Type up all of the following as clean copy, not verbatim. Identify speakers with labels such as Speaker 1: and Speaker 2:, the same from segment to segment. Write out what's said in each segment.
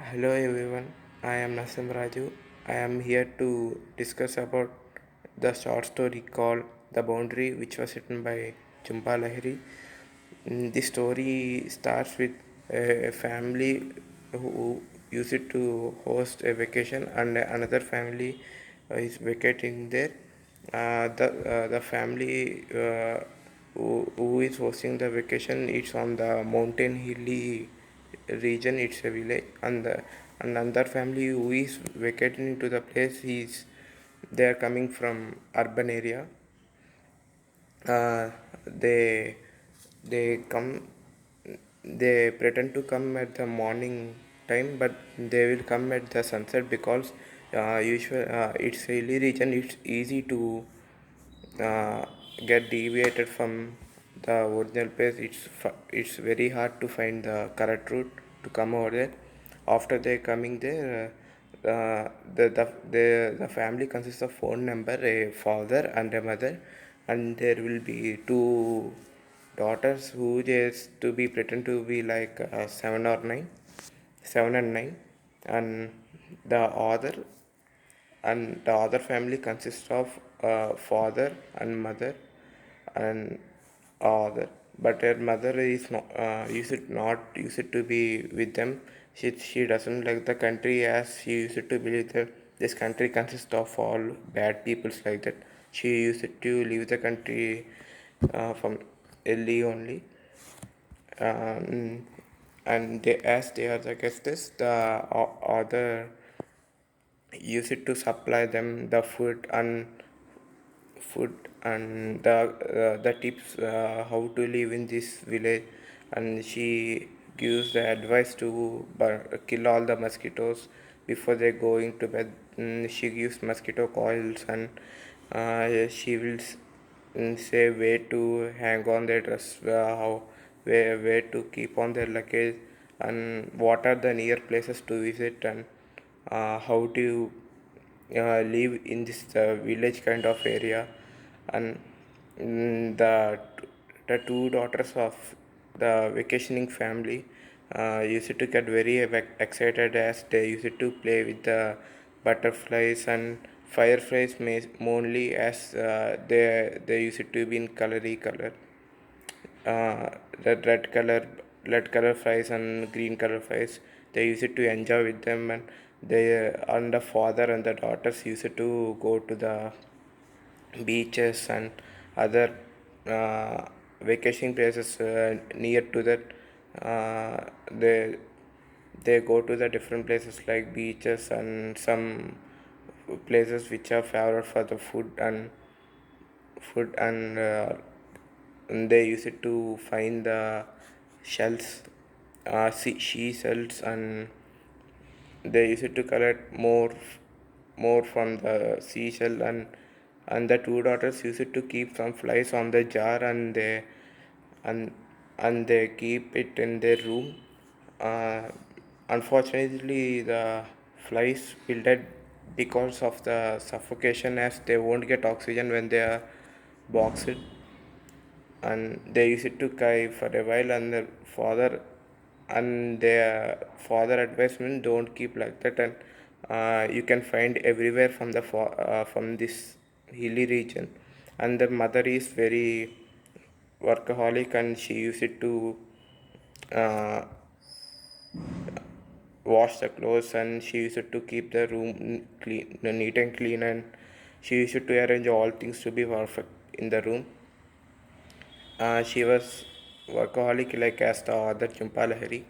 Speaker 1: Hello everyone, I am Nasim Raju. I am here to discuss about the short story called The Boundary, which was written by Jhumpa Lahiri. The story starts with a family who used to host a vacation, and another family is vacating there. The family who is hosting the vacation, it's on the mountain hilly region, it's a village, and another family who is vacating to the place, is they are coming from urban area. uh, they they come, they pretend to come at the morning time, but they will come at the sunset because it's a hilly region, it's easy to uh, get deviated from the original place. It's very hard to find the correct route to come over there. After they coming there, the family consists of phone number, a father and a mother, and there will be two daughters who just to be pretend to be like 7 and 9, and the other the other family consists of father and mother and other, but her mother is not used to be with them. She doesn't like the country, as she used to believe that this country consists of all bad peoples like that. She used to leave the country from early only. um, and as they are the guests, the other use it to supply them the food and the tips how to live in this village. And she gives the advice to kill all the mosquitoes before they go into bed. She gives mosquito coils, and she will say where to hang on their dress, how where to keep on their luggage, and what are the near places to visit, and how to live in this village kind of area. And the two daughters of the vacationing family used to get very excited, as they used to play with the butterflies and fireflies mainly, as they used to be in colory color, uh, red red color fries and green color fries. They used to enjoy with them, and they and the father and the daughters used to go to the beaches and other vacation places near to that. uh, they they go to the different places like beaches and some places which are favorite for the food and they use it to find the shells, sea shells, and they use it to collect more from the seashell. And the two daughters use it to keep some flies on the jar, and and they keep it in their room. uh, Unfortunately, the flies will dead because of the suffocation, as they won't get oxygen when they are boxed. And they used it to cry for a while, and their father advisement, don't keep like that. And you can find everywhere from from this hilly region. And the mother is very workaholic, and she used it to uh, wash the clothes, and she used to keep the room clean, neat and clean, and she used to arrange all things to be perfect in the room. She was workaholic like as the other Jhumpa Lahiri.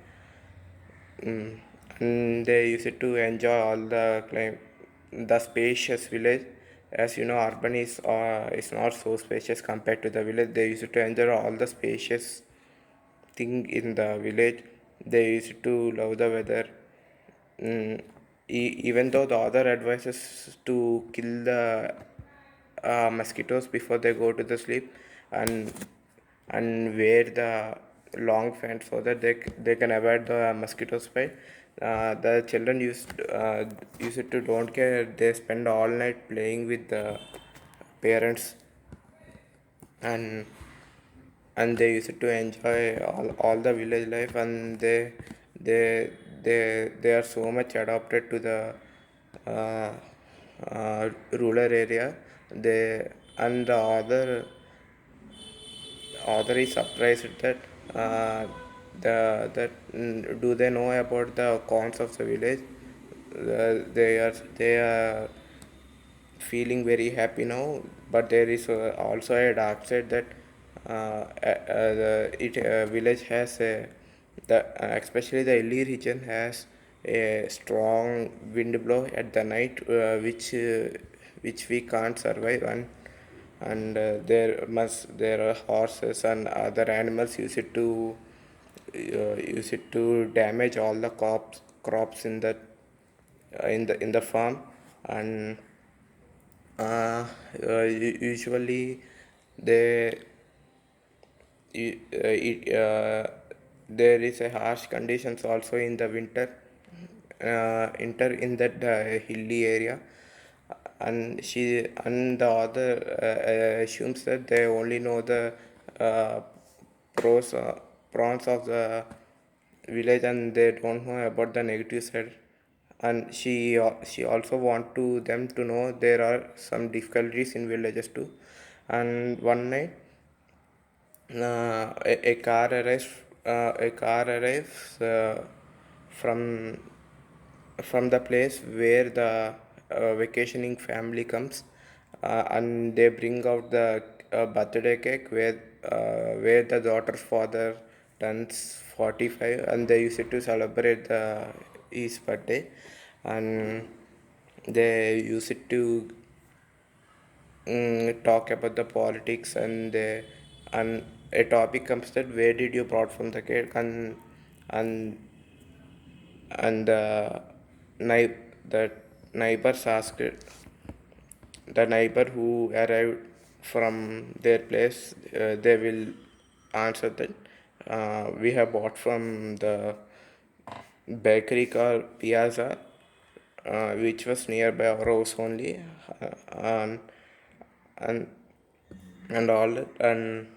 Speaker 1: And they used to enjoy all the spacious village. As you know, urban is not so spacious compared to the village. They used to enjoy all the spacious thing in the village. They used to love the weather. Mm, Even though the other advises to kill the mosquitoes before they go to the sleep, and wear the long pants so that they can avoid the mosquito bite. The children used to don't care. They spend all night playing with the parents, and they used to enjoy all the village life. And they they are so much adopted to the uh, rural area. They and the author is surprised that do they know about the cons of the village. They are feeling very happy now, but there is also a dark side that the village has especially the Ellie region has a strong wind blow at the night, which we can't survive, and there are horses and other animals use it to damage all the crops in the farm. And usually they there is a harsh conditions also in the winter in that hilly area. And the author assumes that they only know the uh, pros prawns of the village, and they don't know about the negative side. And she also want to them to know there are some difficulties in villages too. And one night a car arrives from from the place where the vacationing family comes, and they bring out the birthday cake where the daughter's father turns 45, and they use it to celebrate his birthday. And they use it to talk about the politics, and a topic comes that where did you brought from the cake. And and the neighbors asked the neighbor who arrived from their place, they will answer that we have bought from the bakery called Piazza, which was nearby our house only. And and all that. And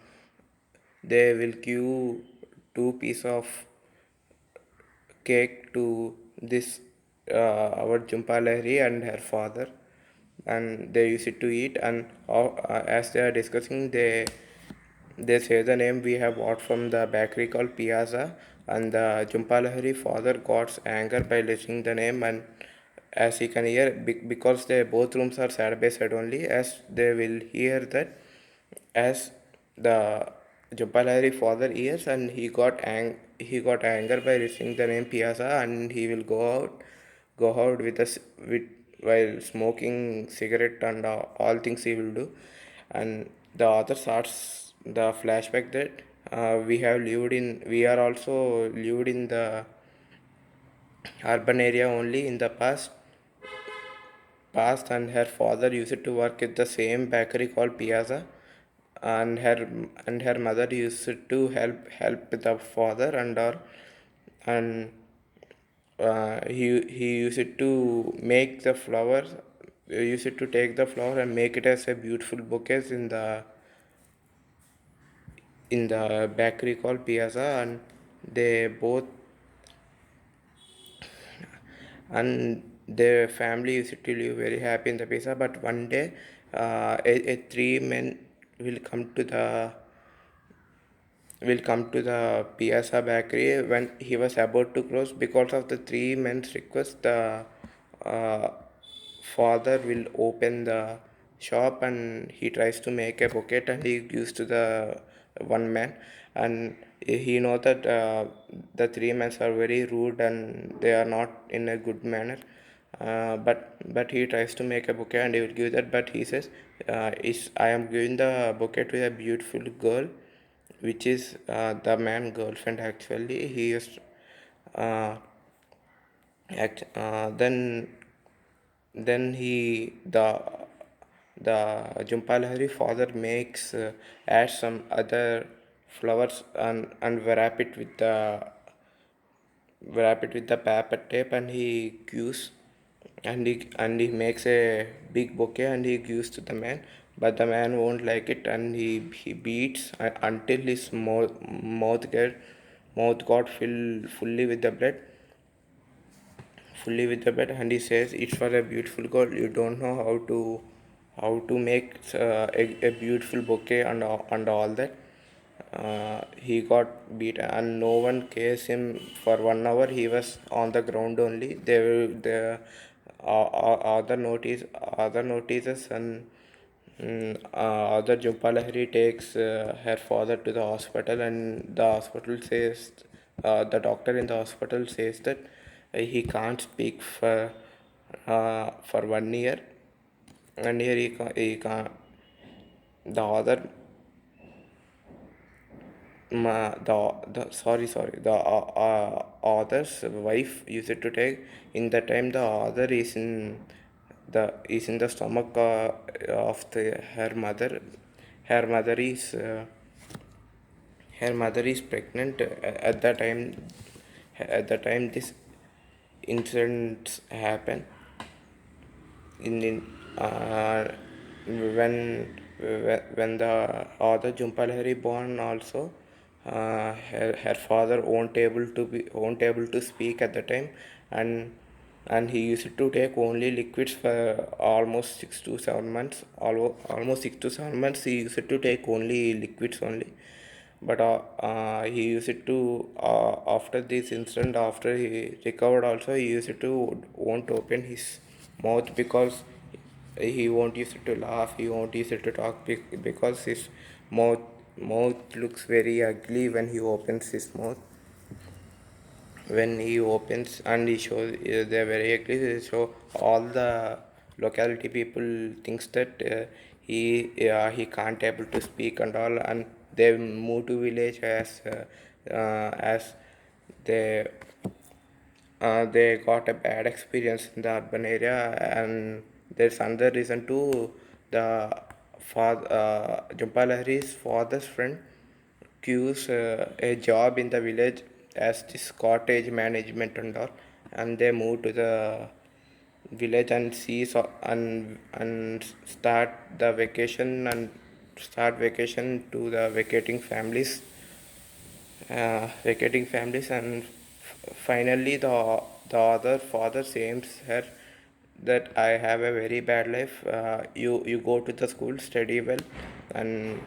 Speaker 1: they will give two piece of cake to this our Jhumpa Lahiri and her father, and they use it to eat. And as they are discussing, they say the name we have bought from the bakery called Piazza. And the Jhumpa Lahiri father got anger by listening the name. And as he can hear, because they both rooms are side by side only, as they will hear that, as the Jhumpa father hears, and he got anger by listening the name Piazza, and he will go out with us with while smoking cigarette, and all things he will do. And the author starts the flashback that we are also lived in the urban area only in the past. And her father used to work at the same bakery called Piazza, and her mother used to help the father and all. And he used to make the flowers used to take the flower and make it as a beautiful bouquets in the bakery called Piazza. And they both and their family used to live very happy in the Pisa. But one day, a three men will come to the Piazza bakery. When he was about to close, because of the three men's request, the uh, father will open the shop, and he tries to make a bouquet, and he gives to the one man. And he know that the three men are very rude, and they are not in a good manner. But he tries to make a bouquet, and he will give that. But he says, "Is I am giving the bouquet to a beautiful girl, which is the man girlfriend actually." He is uh, then he the Jhumpa Lahiri father makes add some other flowers, and wrap it with the paper tape, and he gives and he makes a big bouquet, and he gives to the man. But the man won't like it, and he beats until his mouth got filled fully with the blood. fully with the bed, and he says it's for a beautiful girl. You don't know how to make a beautiful bouquet and all that. He got beat and no one cares him for 1 hour. He was on the ground only. The other notices and other Jhumpa Lahiri takes her father to the hospital, and the hospital says the doctor in the hospital says that he can't speak for 1 year, and here he can't. The other the sorry, the author's wife used to take. In the time the author is in the stomach of her mother. Her mother is her mother is pregnant at the time this incidents happen. In when the other Jhumpa Lahiri born also, her father won't able to speak at the time, and he used to take only liquids for almost 6 to 7 months. Almost 6 to 7 months he used to take only liquids only. But he used to after this incident, after he recovered also, he used to won't open his mouth because he won't use it to laugh, he won't use it to talk because his mouth mouth looks very ugly when he opens his mouth. When he opens and he shows, they're very ugly, so all the locality people thinks that he can't able to speak and all, and they move to village as they they got a bad experience in the urban area. And there's another reason too. The father, Jhumpa Lahiri's father's friend queues a job in the village as this cottage management and all, and they move to the village and and start the vacation and start vacation to the vacating families. And finally the other father says her that I have a very bad life. You go to the school, study well, and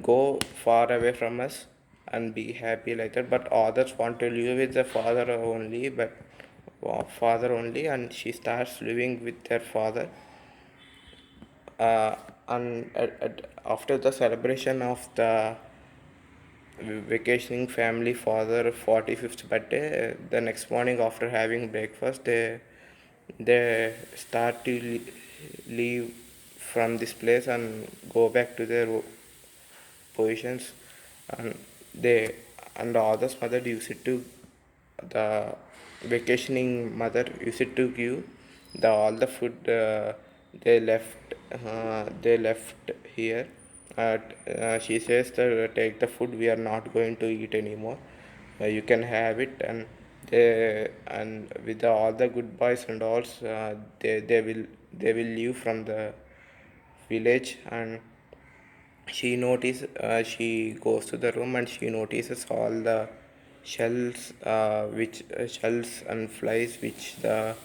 Speaker 1: go far away from us and be happy like that. But others want to live with the father only, and she starts living with her father. And after the celebration of the vacationing family father 45th birthday, the next morning after having breakfast, they start to leave from this place and go back to their positions. And they and the other's mother used to the vacationing mother used to give all the food they left here. She says that take the food, we are not going to eat anymore, you can have it. And with all the goodbyes and all, they will leave from the village. And she goes to the room and she notices all the shells and flies which the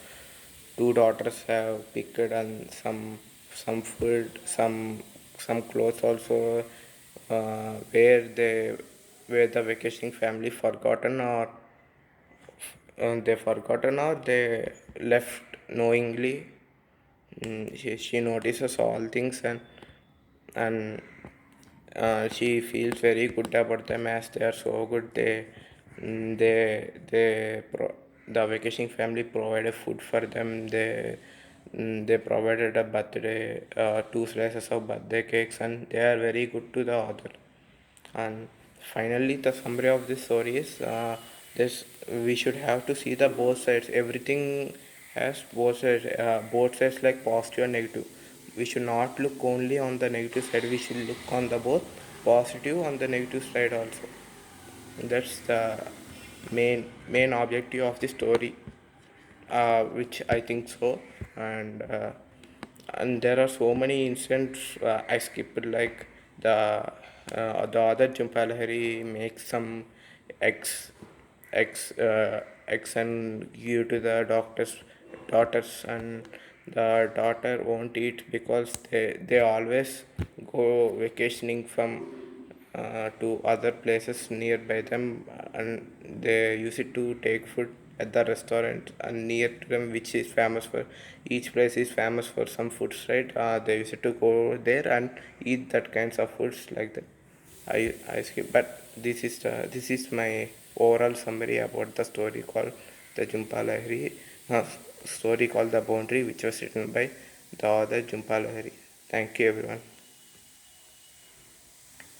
Speaker 1: two daughters have picked, and some food, some clothes also, where the vacationing family forgotten, or they left knowingly. She notices all things, and she feels very good about them as they are so good. The vacation family provided food for them. They provided a birthday, two slices of birthday cakes, and they are very good to the other. And finally, the summary of this story is this: we should have to see the both sides. Everything has both sides like positive and negative. We should not look only on the negative side. We should look on the both positive on the negative side also. That's the main objective of the story, which I think so. And there are so many incidents I skipped, like the other Jhumpa Lahiri makes some eggs eggs eggs and give to the daughters, and the daughter won't eat because they always go vacationing from to other places nearby them, and they use it to take food at the restaurant and near to them, which is famous for, each place is famous for some foods, right? They use it to go there and eat that kinds of foods like that. I skip, but this is my overall summary about the story called the Jhumpa Lahiri, story called The Boundary, which was written by the author Jhumpa Lahiri. Thank you, everyone.